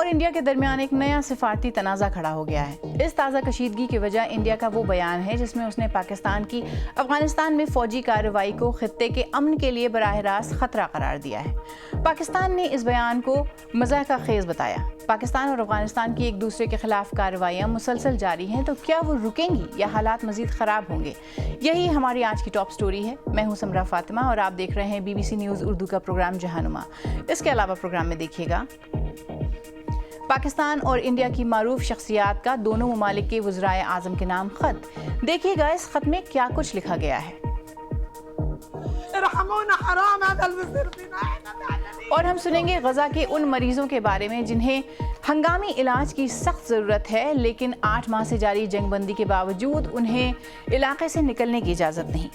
اور انڈیا کے درمیان ایک نیا سفارتی تنازع کھڑا ہو گیا ہے۔ اس تازہ کشیدگی کی وجہ انڈیا کا وہ بیان ہے جس میں اس نے پاکستان کی افغانستان میں فوجی کارروائی کو خطے کے امن کے لیے براہ راست خطرہ قرار دیا ہے۔ پاکستان نے اس بیان کو مضحکہ خیز بتایا۔ پاکستان اور افغانستان کی ایک دوسرے کے خلاف کارروائیاں مسلسل جاری ہیں، تو کیا وہ رکیں گی یا حالات مزید خراب ہوں گے؟ یہی ہماری آج کی ٹاپ سٹوری ہے۔ میں ہوں سمرہ فاطمہ اور آپ دیکھ رہے ہیں BBC نیوز اردو کا پروگرام جہانما۔ اس کے علاوہ پروگرام میں دیکھیے گا پاکستان اور انڈیا کی معروف شخصیات کا دونوں ممالک کے وزرائے اعظم کے نام خط۔ دیکھیے گا اس خط میں کیا کچھ لکھا گیا ہے۔ اور ہم سنیں گے غزہ کے ان مریضوں کے بارے میں جنہیں ہنگامی علاج کی سخت ضرورت ہے، لیکن 8 ماہ سے جاری جنگ بندی کے باوجود انہیں علاقے سے نکلنے کی اجازت نہیں۔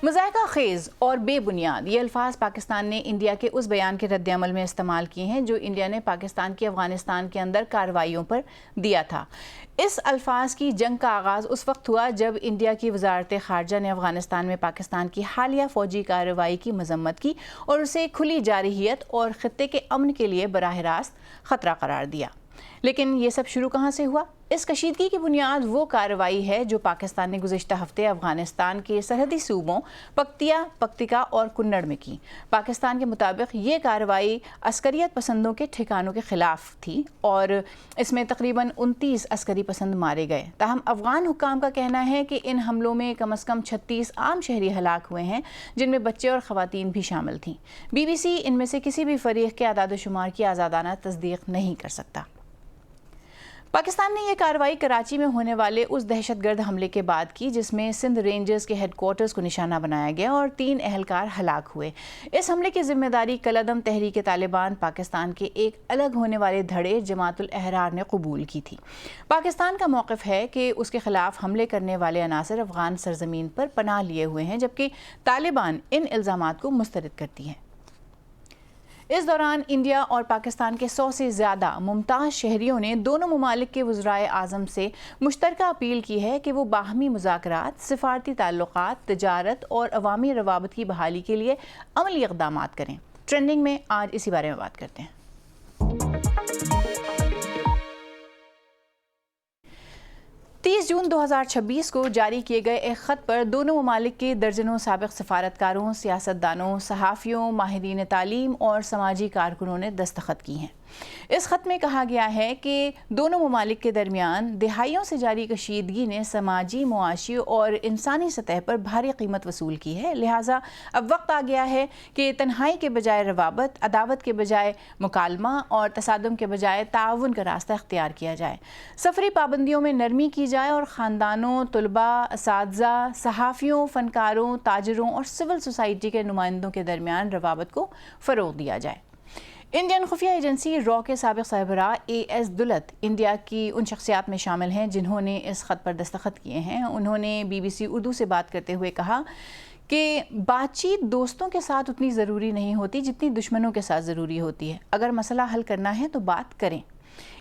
مضحکہ خیز اور بے بنیاد، یہ الفاظ پاکستان نے انڈیا کے اس بیان کے رد عمل میں استعمال کیے ہیں جو انڈیا نے پاکستان کی افغانستان کے اندر کارروائیوں پر دیا تھا۔ اس الفاظ کی جنگ کا آغاز اس وقت ہوا جب انڈیا کی وزارت خارجہ نے افغانستان میں پاکستان کی حالیہ فوجی کارروائی کی مذمت کی اور اسے کھلی جارحیت اور خطے کے امن کے لیے براہ راست خطرہ قرار دیا۔ لیکن یہ سب شروع کہاں سے ہوا؟ اس کشیدگی کی بنیاد وہ کارروائی ہے جو پاکستان نے گزشتہ ہفتے افغانستان کے سرحدی صوبوں پکتیا، پکتیکا اور کنڑ میں کی۔ پاکستان کے مطابق یہ کارروائی عسکریت پسندوں کے ٹھکانوں کے خلاف تھی اور اس میں تقریباً 29 عسکری پسند مارے گئے۔ تاہم افغان حکام کا کہنا ہے کہ ان حملوں میں کم از کم 36 عام شہری ہلاک ہوئے ہیں، جن میں بچے اور خواتین بھی شامل تھیں۔ BBC ان میں سے کسی بھی فریق کے اعداد و شمار کی آزادانہ تصدیق نہیں کر سکتا۔ پاکستان نے یہ کارروائی کراچی میں ہونے والے اس دہشت گرد حملے کے بعد کی جس میں سندھ رینجرز کے ہیڈ کوارٹرز کو نشانہ بنایا گیا اور 3 اہلکار ہلاک ہوئے۔ اس حملے کی ذمہ داری کالعدم تحریک طالبان پاکستان کے ایک الگ ہونے والے دھڑے جماعت الاحرار نے قبول کی تھی۔ پاکستان کا موقف ہے کہ اس کے خلاف حملے کرنے والے عناصر افغان سرزمین پر پناہ لیے ہوئے ہیں، جبکہ طالبان ان الزامات کو مسترد کرتی ہے۔ اس دوران انڈیا اور پاکستان کے 100 سے زیادہ ممتاز شہریوں نے دونوں ممالک کے وزرائے اعظم سے مشترکہ اپیل کی ہے کہ وہ باہمی مذاکرات، سفارتی تعلقات، تجارت اور عوامی روابط کی بحالی کے لیے عملی اقدامات کریں۔ ٹرینڈنگ میں آج اسی بارے میں بات کرتے ہیں۔ 30 جون 2026 کو جاری کیے گئے ایک خط پر دونوں ممالک کے درجنوں سابق سفارتکاروں، سیاستدانوں، صحافیوں، ماہرین تعلیم اور سماجی کارکنوں نے دستخط کی ہیں۔ اس خط میں کہا گیا ہے کہ دونوں ممالک کے درمیان دہائیوں سے جاری کشیدگی نے سماجی، معاشی اور انسانی سطح پر بھاری قیمت وصول کی ہے، لہٰذا اب وقت آ گیا ہے کہ تنہائی کے بجائے روابط، عداوت کے بجائے مکالمہ اور تصادم کے بجائے تعاون کا راستہ اختیار کیا جائے۔ سفری پابندیوں میں نرمی کی جائے اور خاندانوں، طلباء، اساتذہ، صحافیوں، فنکاروں، تاجروں اور سول سوسائٹی کے نمائندوں کے درمیان روابط کو فروغ دیا جائے۔ انڈین خفیہ ایجنسی را کے سابق سربراہ AS دولت انڈیا کی ان شخصیات میں شامل ہیں جنہوں نے اس خط پر دستخط کیے ہیں۔ انہوں نے BBC اردو سے بات کرتے ہوئے کہا کہ بات چیت دوستوں کے ساتھ اتنی ضروری نہیں ہوتی جتنی دشمنوں کے ساتھ ضروری ہوتی ہے۔ اگر مسئلہ حل کرنا ہے تو بات کریں۔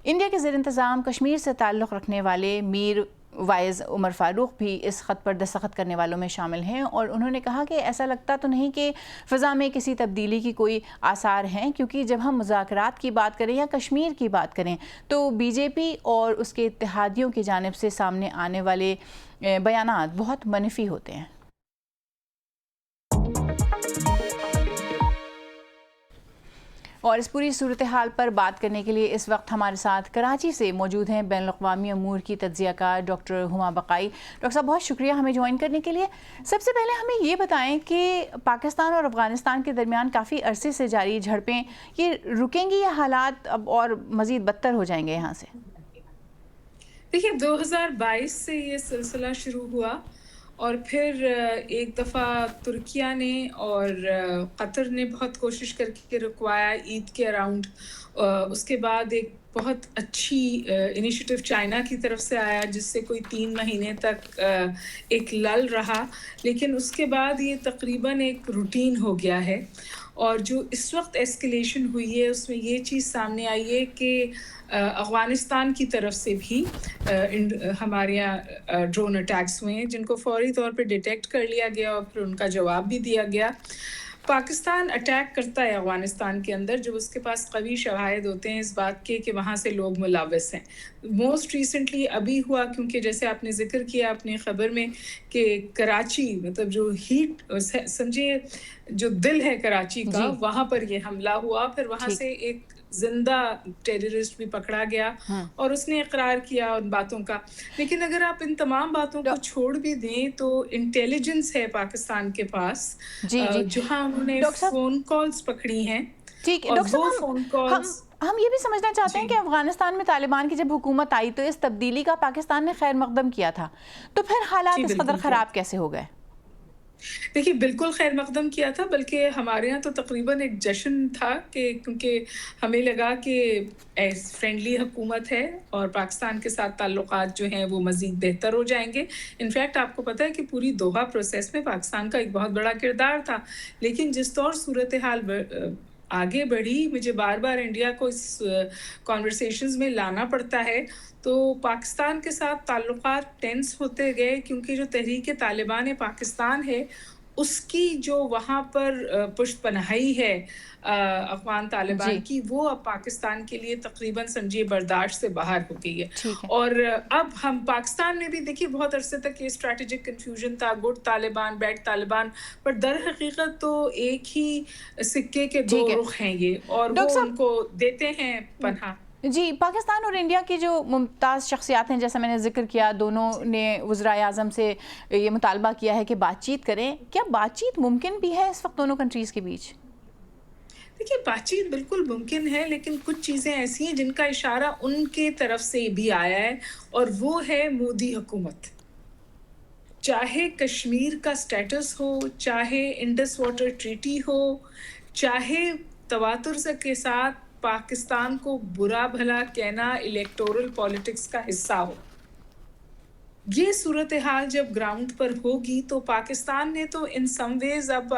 انڈیا کے زیر انتظام کشمیر سے تعلق رکھنے والے میر وائز عمر فاروق بھی اس خط پر دستخط کرنے والوں میں شامل ہیں اور انہوں نے کہا کہ ایسا لگتا تو نہیں کہ فضا میں کسی تبدیلی کی کوئی آثار ہیں، کیونکہ جب ہم مذاکرات کی بات کریں یا کشمیر کی بات کریں تو BJP اور اس کے اتحادیوں کی جانب سے سامنے آنے والے بیانات بہت منفی ہوتے ہیں۔ اور اس پوری صورتحال پر بات کرنے کے لیے اس وقت ہمارے ساتھ کراچی سے موجود ہیں بین الاقوامی امور کی تجزیہ کار ڈاکٹر ہما بقائی۔ ڈاکٹر صاحب بہت شکریہ ہمیں جوائن کرنے کے لیے۔ سب سے پہلے ہمیں یہ بتائیں کہ پاکستان اور افغانستان کے درمیان کافی عرصے سے جاری جھڑپیں یہ رکیں گی یا حالات اب اور مزید بدتر ہو جائیں گے یہاں سے؟ دیکھیے 2022 سے یہ سلسلہ شروع ہوا اور پھر ایک دفعہ ترکیہ نے اور قطر نے بہت کوشش کر کے رکوایا عید کے اراؤنڈ۔ اس کے بعد ایک بہت اچھی انیشیٹو چائنا کی طرف سے آیا جس سے کوئی 3 مہینے تک ایک لل رہا، لیکن اس کے بعد یہ تقریباً ایک روٹین ہو گیا ہے۔ اور جو اس وقت ایسکیلیشن ہوئی ہے اس میں یہ چیز سامنے آئی ہے کہ افغانستان کی طرف سے بھی ہمارے یہاں ڈرون اٹیکس ہوئے ہیں جن کو فوری طور پہ ڈیٹیکٹ کر لیا گیا اور پھر ان کا جواب بھی دیا گیا۔ پاکستان اٹیک کرتا ہے افغانستان کے اندر جب اس کے پاس قوی شواہد ہوتے ہیں اس بات کے کہ وہاں سے لوگ ملوث ہیں. موسٹ ریسنٹلی ابھی ہوا، کیونکہ جیسے آپ نے ذکر کیا اپنی خبر میں کہ کراچی مطلب جو ہیٹ سمجھیے جو دل ہے کراچی کا، وہاں پر یہ حملہ ہوا. پھر وہاں سے ایک زندہ ٹیررسٹ بھی پکڑا گیا اور اس نے اقرار کیا ان باتوں کا. لیکن اگر آپ ان تمام باتوں کو چھوڑ بھی دیں تو انٹیلیجنس ہے پاکستان کے پاس، جہاں انہوں نے فون کالز پکڑی ہیں. ٹھیک ہے اور ڈاکٹر وہ صاحب، فون کالز ہم یہ بھی سمجھنا چاہتے ہیں کہ افغانستان میں طالبان کی جب حکومت آئی تو اس تبدیلی کا پاکستان نے خیر مقدم کیا تھا، تو پھر حالات اس قدر خراب کیسے ہو گئے؟ دیکھیے بالکل خیر مقدم کیا تھا، بلکہ ہمارے یہاں تو تقریباً ایک جشن تھا کہ کیونکہ ہمیں لگا کہ فرینڈلی حکومت ہے اور پاکستان کے ساتھ تعلقات جو ہیں وہ مزید بہتر ہو جائیں گے. انفیکٹ آپ کو پتہ ہے کہ پوری دوحہ پروسیس میں پاکستان کا ایک بہت بڑا کردار تھا. لیکن جس طور صورتحال آگے بڑھی، مجھے بار بار انڈیا کو اس کانورسیشنز میں لانا پڑتا ہے، تو پاکستان کے ساتھ تعلقات ٹینس ہوتے گئے، کیونکہ جو تحریک طالبان پاکستان ہے اس کی جو وہاں پر پشت پناہی ہے افغان طالبان کی، وہ اب پاکستان کے لیے تقریباً سمجھیے برداشت سے باہر ہو گئی ہے. اور اب ہم پاکستان میں بھی دیکھیے بہت عرصے تک یہ اسٹریٹجک کنفیوژن تھا، گڈ طالبان بیڈ طالبان، پر در حقیقت تو ایک ہی سکے کے دو رخ ہیں یہ، اور وہ ان کو دیتے ہیں پناہ. جی، پاکستان اور انڈیا کی جو ممتاز شخصیات ہیں، جیسا میں نے ذکر کیا، دونوں نے وزرائے اعظم سے یہ مطالبہ کیا ہے کہ بات چیت کریں. کیا بات چیت ممکن بھی ہے اس وقت دونوں کنٹریز کے بیچ؟ دیکھیے بات چیت بالکل ممکن ہے، لیکن کچھ چیزیں ایسی ہیں جن کا اشارہ ان کے طرف سے بھی آیا ہے، اور وہ ہے مودی حکومت. چاہے کشمیر کا سٹیٹس ہو، چاہے انڈس واٹر ٹریٹی ہو، چاہے تواتر کے ساتھ پاکستان کو برا بھلا کہنا الیکٹورل پالیٹکس کا حصہ ہو، یہ صورتحال جب گراؤنڈ پر ہوگی تو پاکستان نے تو ان سم ویز اب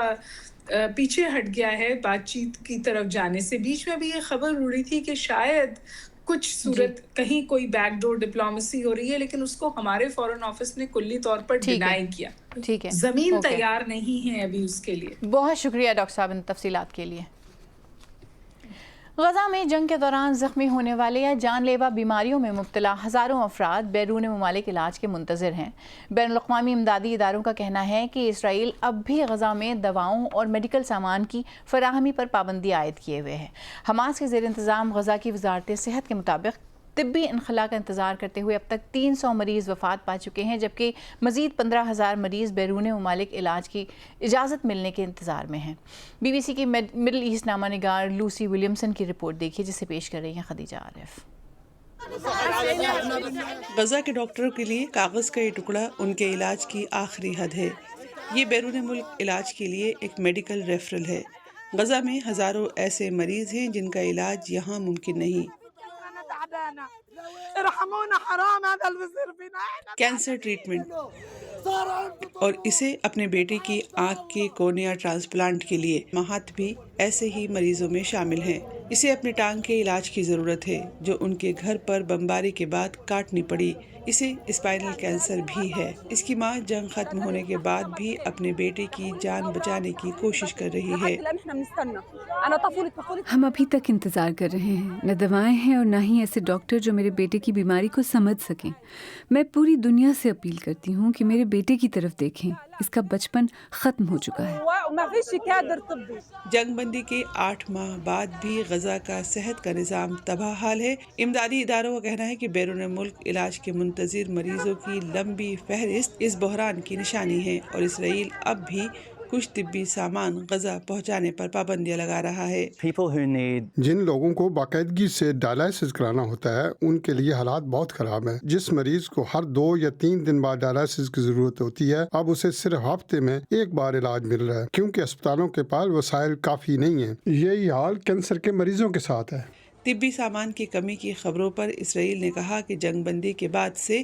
پیچھے ہٹ گیا ہے بات چیت کی طرف جانے سے. بیچ میں بھی یہ خبر اڑی تھی کہ شاید کچھ صورت کہیں کوئی بیک ڈور ڈپلومیسی ہو رہی ہے، لیکن اس کو ہمارے فورن آفس نے کلی طور پر ڈینائی کیا. زمین تیار نہیں ہے ابھی اس کے لیے. بہت شکریہ ڈاکٹر صاحب ان تفصیلات کے لیے. غزہ میں جنگ کے دوران زخمی ہونے والے یا جان لیوا بیماریوں میں مبتلا ہزاروں افراد بیرون ممالک علاج کے منتظر ہیں. بین الاقوامی امدادی اداروں کا کہنا ہے کہ اسرائیل اب بھی غزہ میں دواؤں اور میڈیکل سامان کی فراہمی پر پابندی عائد کیے ہوئے ہے. حماس کے زیر انتظام غزہ کی وزارت صحت کے مطابق طبی انخلاء کا انتظار کرتے ہوئے اب تک 300 مریض وفات پا چکے ہیں، جبکہ مزید 15,000 مریض بیرون ممالک علاج کی اجازت ملنے کے انتظار میں ہیں. بی بی سی کی مڈل ایسٹ نامہ نگار لوسی ولیمسن کی رپورٹ دیکھیے، جسے پیش کر رہی ہیں خدیجہ عارف. غزہ کے ڈاکٹروں کے لیے کاغذ کا یہ ٹکڑا ان کے علاج کی آخری حد ہے. یہ بیرون ملک علاج کے لیے ایک میڈیکل ریفرل ہے. غزہ میں ہزاروں ایسے مریض ہیں جن کا علاج یہاں ممکن نہیں. کینسر ٹریٹمنٹ اور اسے اپنے بیٹے کی آنکھ کے کورنیا ٹرانسپلانٹ کے لیے مہات بھی ایسے ہی مریضوں میں شامل ہیں. اسے اپنی ٹانگ کے علاج کی ضرورت ہے جو ان کے گھر پر بمباری کے بعد کاٹنی پڑی. اسے اسپائنل کینسر بھی ہے. اس کی ماں جنگ ختم ہونے کے بعد بھی اپنے بیٹے کی جان بچانے کی کوشش کر رہی ہے. ہم ابھی تک انتظار کر رہے ہیں، نہ دوائیں ہیں اور نہ ہی ایسے ڈاکٹر جو میرے بیٹے کی بیماری کو سمجھ سکیں. میں پوری دنیا سے اپیل کرتی ہوں کہ میرے بیٹے کی طرف دیکھیں. اس کا بچپن ختم ہو چکا ہے. جنگ بندی کے 8 ماہ بعد بھی غزہ کا صحت کا نظام تباہ حال ہے. امدادی اداروں کا کہنا ہے کہ بیرون ملک علاج کے منتظر مریضوں کی لمبی فہرست اس بحران کی نشانی ہے، اور اسرائیل اب بھی کچھ طبی سامان غزہ پہنچانے پر پابندیاں لگا رہا ہے. جن لوگوں کو باقاعدگی سے ڈائلائسس کرانا ہوتا ہے ان کے لیے حالات بہت خراب ہیں. جس مریض کو ہر 2 یا 3 دن بعد ڈائلائسس کی ضرورت ہوتی ہے، اب اسے صرف ہفتے میں ایک بار علاج مل رہا ہے، کیونکہ اسپتالوں کے پاس وسائل کافی نہیں ہیں. یہی حال کینسر کے مریضوں کے ساتھ ہے. طبی سامان کی کمی کی خبروں پر اسرائیل نے کہا کہ جنگ بندی کے بعد سے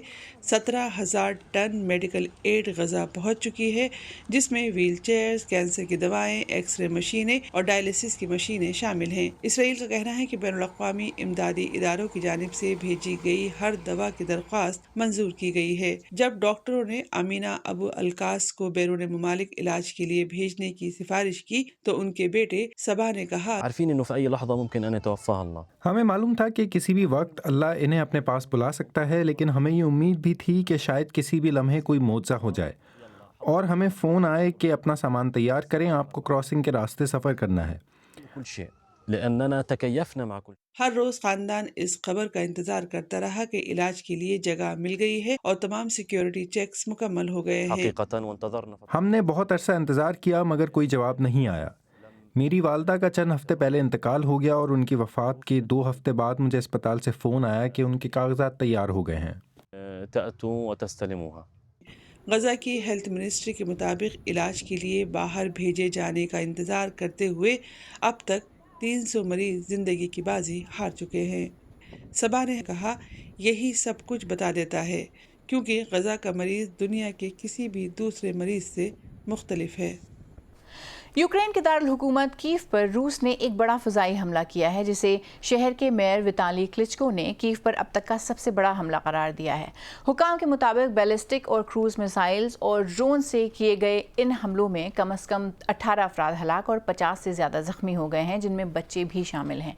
17,000 ٹن میڈیکل ایڈ غزہ پہنچ چکی ہے، جس میں ویل چیئرز، کینسر کی دوائیں، ایکس رے مشینیں اور ڈائلسس کی مشینیں شامل ہیں۔ اسرائیل کا کہنا ہے کہ بین الاقوامی امدادی اداروں کی جانب سے بھیجی گئی ہر دوا کی درخواست منظور کی گئی ہے۔ جب ڈاکٹروں نے آمینہ ابو القاس کو بیرون ممالک علاج کے لیے بھیجنے کی سفارش کی تو ان کے بیٹے صبا نے کہا، عارفين انه في اي لحظه ممكن ان يتوفاها الله۔ ہمیں معلوم تھا کہ کسی بھی وقت اللہ انہیں اپنے پاس بلا سکتا ہے، لیکن ہمیں یہ امید بھی تھی کہ شاید کسی بھی لمحے کوئی معجزہ ہو جائے اور ہمیں فون آئے کہ اپنا سامان تیار کریں، آپ کو کراسنگ کے راستے سفر کرنا ہے۔ كل شيء لاننا تكيفنا مع كل ہر روز خاندان اس خبر کا انتظار کرتا رہا کہ علاج کے لیے جگہ مل گئی ہے اور تمام سیکیورٹی چیکس مکمل ہو گئے ہیں۔ حقيقه وانتظرنا ہم نے بہت عرصہ انتظار کیا مگر کوئی جواب نہیں آیا۔ میری والدہ کا چند ہفتے پہلے انتقال ہو گیا اور ان کی وفات کے 2 ہفتے بعد مجھے اسپتال سے فون آیا کہ ان کے کاغذات تیار ہو گئے ہیں۔ تاتوا وتستلموها۔ غزہ کی ہیلتھ منسٹری کے مطابق علاج کے لیے باہر بھیجے جانے کا انتظار کرتے ہوئے اب تک 300 مریض زندگی کی بازی ہار چکے ہیں۔ صبا نے کہا، یہی سب کچھ بتا دیتا ہے کیونکہ غزہ کا مریض دنیا کے کسی بھی دوسرے مریض سے مختلف ہے۔ یوکرین کے دارالحکومت کیف پر روس نے ایک بڑا فضائی حملہ کیا ہے جسے شہر کے میئر ویتالی کلچکو نے کیف پر اب تک کا سب سے بڑا حملہ قرار دیا ہے۔ حکام کے مطابق بیلسٹک اور کروز میزائلز اور ڈرون سے کیے گئے ان حملوں میں کم از کم 18 افراد ہلاک اور 50 سے زیادہ زخمی ہو گئے ہیں، جن میں بچے بھی شامل ہیں۔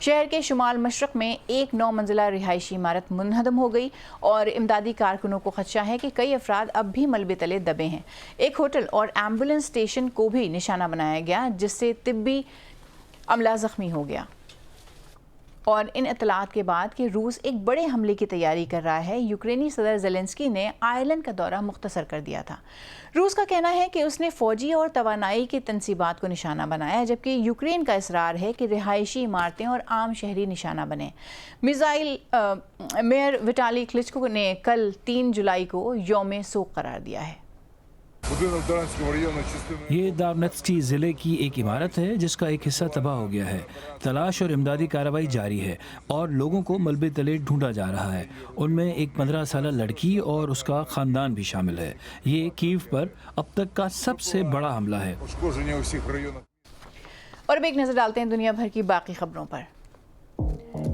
شہر کے شمال مشرق میں ایک 9 منزلہ رہائشی عمارت منہدم ہو گئی اور امدادی کارکنوں کو خدشہ ہے کہ کئی افراد اب بھی ملبے تلے دبے ہیں۔ ایک ہوٹل اور ایمبولینس اسٹیشن کو بھی نشانہ بنایا گیا جس سے طبی عملہ زخمی ہو گیا۔ اور ان اطلاعات کے بعد کہ روس ایک بڑے حملے کی تیاری کر رہا ہے، یوکرینی صدر زیلنسکی نے آئرلینڈ کا دورہ مختصر کر دیا تھا۔ روس کا کہنا ہے کہ اس نے فوجی اور توانائی کی تنصیبات کو نشانہ بنایا، جبکہ یوکرین کا اصرار ہے کہ رہائشی عمارتیں اور عام شہری نشانہ بنیں۔ میئر ویٹالی کلچکو نے کل 3 جولائی کو یوم سوگ قرار دیا ہے۔ یہ دارنتسکی ضلع کی ایک عمارت ہے جس کا ایک حصہ تباہ ہو گیا ہے۔ تلاش اور امدادی کارروائی جاری ہے اور لوگوں کو ملبے تلے ڈھونڈا جا رہا ہے۔ ان میں ایک 15 سالہ لڑکی اور اس کا خاندان بھی شامل ہے۔ یہ کیو پر اب تک کا سب سے بڑا حملہ ہے۔ اور اب ایک نظر ڈالتے ہیں دنیا بھر کی باقی خبروں پر۔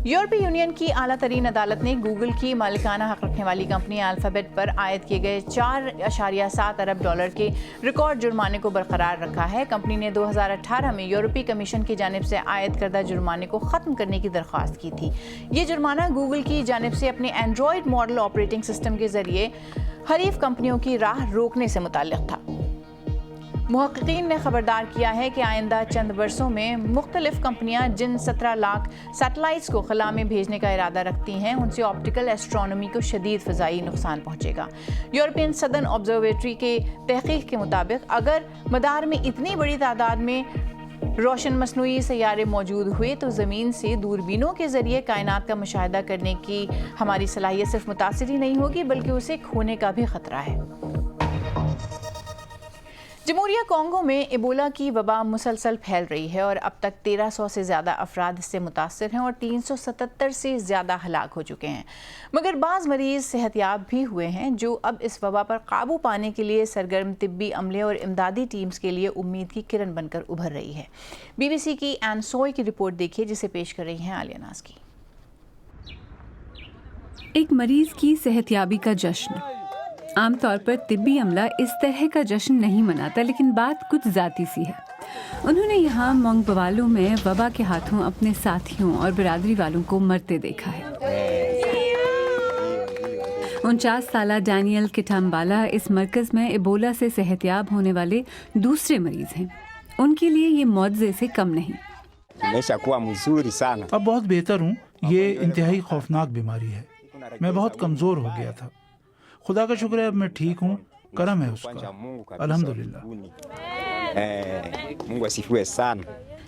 یورپی یونین کی اعلیٰ ترین عدالت نے گوگل کی مالکانہ حق رکھنے والی کمپنی الفابیٹ پر عائد کیے گئے 4.7 ارب ڈالر کے ریکارڈ جرمانے کو برقرار رکھا ہے۔ کمپنی نے 2018 میں یورپی کمیشن کی جانب سے عائد کردہ جرمانے کو ختم کرنے کی درخواست کی تھی۔ یہ جرمانہ گوگل کی جانب سے اپنے اینڈرائیڈ ماڈل آپریٹنگ سسٹم کے ذریعے حریف کمپنیوں کی راہ روکنے سے متعلق تھا۔ محققین نے خبردار کیا ہے کہ آئندہ چند برسوں میں مختلف کمپنیاں جن 17 لاکھ سیٹلائٹس کو خلا میں بھیجنے کا ارادہ رکھتی ہیں ان سے آپٹیکل ایسٹرونومی کو شدید فضائی نقصان پہنچے گا۔ یورپین سدرن آبزرویٹری کے تحقیق کے مطابق اگر مدار میں اتنی بڑی تعداد میں روشن مصنوعی سیارے موجود ہوئے تو زمین سے دوربینوں کے ذریعے کائنات کا مشاہدہ کرنے کی ہماری صلاحیت صرف متاثر ہی نہیں ہوگی بلکہ اسے کھونے کا بھی خطرہ ہے۔ جمہوریہ کانگو میں ایبولا کی وبا مسلسل پھیل رہی ہے اور اب تک 1300 سے زیادہ افراد اس سے متاثر ہیں اور 377 سے زیادہ ہلاک ہو چکے ہیں، مگر بعض مریض صحت یاب بھی ہوئے ہیں جو اب اس وبا پر قابو پانے کے لیے سرگرم طبی عملے اور امدادی ٹیمز کے لیے امید کی کرن بن کر ابھر رہی ہے۔ بی بی سی کی این سوئی کی رپورٹ دیکھیے جسے پیش کر رہی ہیں عالیہ ناز کی۔ ایک مریض کی صحت یابی کا جشن۔ عام طور پر طبی عملہ اس طرح کا جشن نہیں مناتا، لیکن بات کچھ ذاتی سی ہے۔ انہوں نے یہاں مونگ بوالو میں وبا کے ہاتھوں اپنے ساتھیوں اور برادری والوں کو مرتے دیکھا ہے۔ 49 سالہ ڈینیل کٹامبالا اس مرکز میں ایبولا سے صحت یاب ہونے والے دوسرے مریض ہیں۔ ان کے لیے یہ معجزے سے کم نہیں۔ اب بہت بہتر ہوں۔ یہ انتہائی خوفناک بیماری ہے، میں بہت کمزور ہو گیا تھا۔ خدا کا شکر ہے اب میں ٹھیک ہوں، کرم ہے اس کا، الحمدللہ۔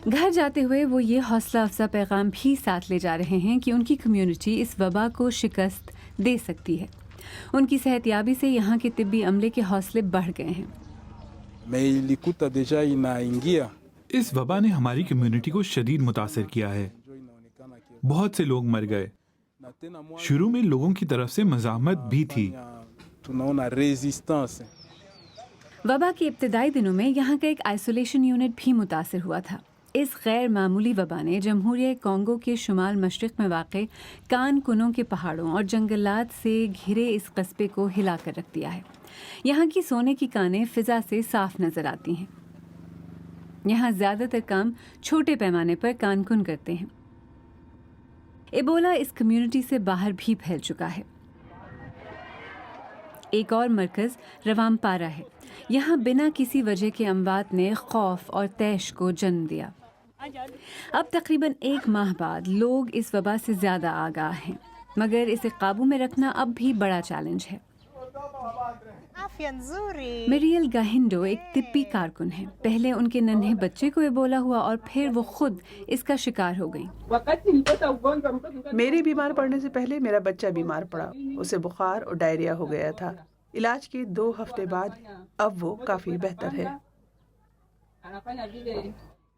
گھر جاتے ہوئے وہ یہ حوصلہ افزا پیغام بھی ساتھ لے جا رہے ہیں کہ ان کی کمیونٹی اس وبا کو شکست دے سکتی ہے۔ ان کی صحت یابی سے یہاں کے طبی عملے کے حوصلے بڑھ گئے ہیں۔ اس وبا نے ہماری کمیونٹی کو شدید متاثر کیا ہے۔ بہت سے لوگ مر گئے. شروع میں لوگوں کی طرف سے مزاحمت بھی تھی. وبا کے ابتدائی دنوں میں یہاں کا ایک آئسولیشن یونٹ بھی متاثر ہوا تھا. اس غیر معمولی وبا نے جمہوریہ کانگو کے شمال مشرق میں واقع کان کنوں کے پہاڑوں اور جنگلات سے گھرے اس قصبے کو ہلا کر رکھ دیا ہے. یہاں کی سونے کی کانیں فضا سے صاف نظر آتی ہیں. یہاں زیادہ تر کام چھوٹے پیمانے پر کان کن کرتے ہیں. ایبولا اس کمیونٹی سے باہر بھی پھیل چکا ہے. ایک اور مرکز روامپارا ہے. یہاں بنا کسی وجہ کے اموات نے خوف اور طیش کو جنم دیا. اب تقریباً 1 ماہ بعد لوگ اس وبا سے زیادہ آگاہ ہیں، مگر اسے قابو میں رکھنا اب بھی بڑا چیلنج ہے. میریل گاہنڈو ایک طبی کارکن ہے. پہلے ان کے ننھے بچے کو ایبولا ہوا اور پھر وہ خود اس کا شکار ہو گئی. میرے بیمار پڑنے سے پہلے میرا بچہ بیمار پڑا. اسے بخار اور ڈائریا ہو گیا تھا. علاج کے 2 ہفتے بعد اب وہ کافی بہتر ہے.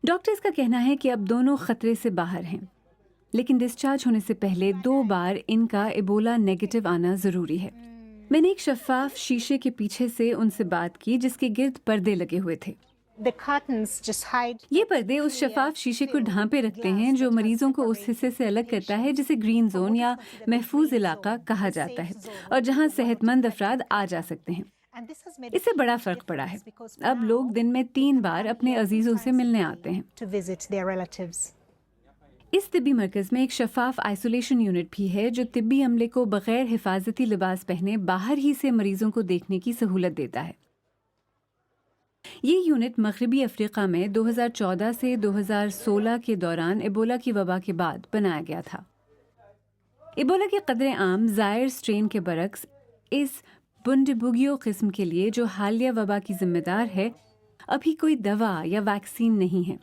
ڈاکٹرز کا کہنا ہے کہ اب دونوں خطرے سے باہر ہیں، لیکن ڈسچارج ہونے سے پہلے 2 بار ان کا ایبولا نیگیٹو آنا ضروری ہے. میں نے ایک شفاف شیشے کے پیچھے سے ان سے بات کی جس کے گرد پردے لگے ہوئے تھے. یہ پردے اس شفاف شیشے کو ڈھانپے رکھتے ہیں جو مریضوں کو اس حصے سے الگ کرتا ہے جسے گرین زون یا محفوظ علاقہ کہا جاتا ہے اور جہاں صحت مند افراد آ جا سکتے ہیں. اس سے بڑا فرق پڑا ہے. اب لوگ دن میں 3 بار اپنے عزیزوں سے ملنے آتے ہیں. اس طبی مرکز میں ایک شفاف آئسولیشن یونٹ بھی ہے جو طبی عملے کو بغیر حفاظتی لباس پہنے باہر ہی سے مریضوں کو دیکھنے کی سہولت دیتا ہے. یہ یونٹ مغربی افریقہ میں 2014 سے 2016 کے دوران ایبولا کی وبا کے بعد بنایا گیا تھا. ایبولا کے قدر عام زائر سٹرین کے برعکس اس بنڈبوگیو قسم کے لیے جو حالیہ وبا کی ذمہ دار ہے ابھی کوئی دوا یا ویکسین نہیں ہے.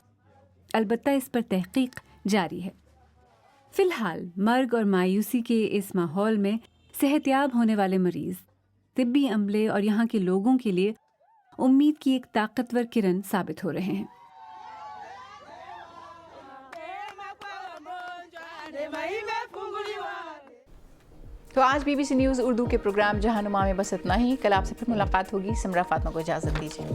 البتہ اس پر تحقیق جاری ہے. فی الحال مرگ اور مایوسی کے اس ماحول میں صحت یاب ہونے والے مریض طبی عملے اور یہاں کے لوگوں کے لیے امید کی ایک طاقتور کرن ثابت ہو رہے ہیں. تو آج BBC نیوز اردو کے پروگرام جہاں نما میں بس اتنا ہی. کل آپ سے پھر ملاقات ہوگی. سمرا فاطمہ کو اجازت دیجیے.